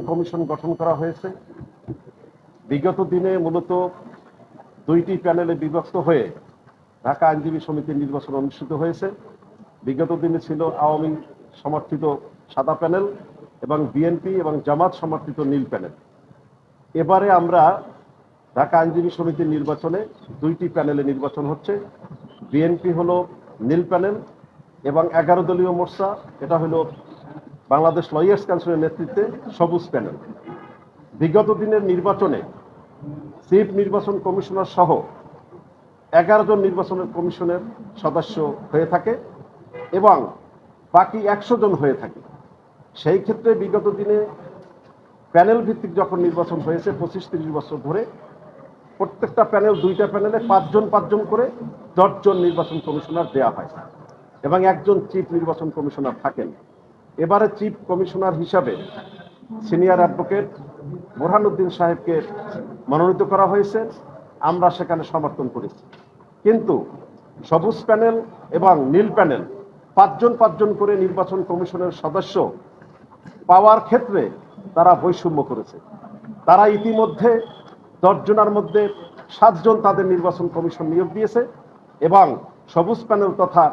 Commission গঠন করা হয়েছে। বিগত দিনে মূলত দুইটি প্যানেলে বিভক্ত হয়ে ঢাকা আইনজীবী সমিতির নির্বাচন অনুষ্ঠিত হয়েছে। বিগত দিনে ছিল আওয়ামী সমর্থিত সাদা প্যানেল এবং বিএনপি এবং জামাত সমর্থিত নীল প্যানেল। এবারে আমরা ঢাকা আইনজীবী সমিতির নির্বাচনে দুইটি প্যানেলে নির্বাচন হচ্ছে। বিএনপি হলো নীল প্যানেল এবং 11 দলীয় মোর্চা, এটা হলো বাংলাদেশ লয়ার্স কাউন্সিলের নেতৃত্বে সবুজ প্যানেল। বিগত দিনের নির্বাচনে চিফ নির্বাচন কমিশনার সহ 11 জন নির্বাচনের কমিশনের সদস্য হয়ে থাকে এবং বাকি 100 জন হয়ে থাকে। সেই ক্ষেত্রে বিগত দিনে প্যানেল ভিত্তিক যখন নির্বাচন হয়েছে 25-30 বছর ধরে প্রত্যেকটা প্যানেল, দুইটা প্যানেলে 5 জন করে 10 জন নির্বাচন কমিশনার দেওয়া হয় এবং একজন চিফ নির্বাচন কমিশনার থাকেন। এবারে চিফ কমিশনার হিসাবে সিনিয়র অ্যাডভোকেট বোরহানুদ্দিন সাহেবকে মনোনীত করা হয়েছে। আমরা সেখানে সমর্থন করেছি, কিন্তু সবুজ প্যানেল এবং নীল প্যানেল 5 জন করে নির্বাচন কমিশনের সদস্য পাওয়ার ক্ষেত্রে তারা বৈষম্য করেছে। তারা ইতিমধ্যে 10 জনের মধ্যে 7 জন তাদের নির্বাচন কমিশন নিয়োগ দিয়েছে এবং সবুজ প্যানেল তথা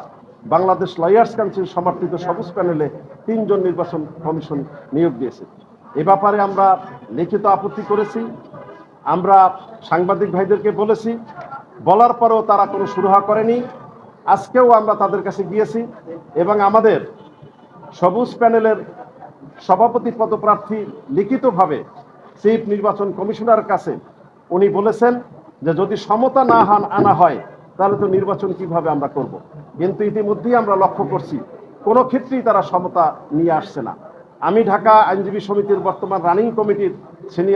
বাংলাদেশ লয়ার্স কাউন্সিল সমর্থিত সবুজ প্যানেলে 3 জন নির্বাচন কমিশন নিয়োগ দিয়েছে। এ ব্যাপারে আমরা লিখিত আপত্তি করেছি। আমরা সাংবাদিক ভাইদেরকে বলেছি, বলার পরেও তারা কোনো সুরাহা করেনি। আজকেও আমরা তাদের কাছে গিয়েছি এবং আমাদের সবুজ প্যানেলের সভাপতি পদপ্রার্থী লিখিতভাবে চিফ নির্বাচন কমিশনার কাছে উনি বলেছেন যে যদি সমতা না আনা হয় তাহলে তো নির্বাচন কিভাবে আমরা করব। কিন্তু ইতিমধ্যেই আমরা লক্ষ্য করছি কোনো ক্ষেত্রেই তারা সমতা নিয়ে আসছে না। আমি ঢাকা আইনজীবী সমিতির বর্তমান রানিং কমিটির সিনিয়র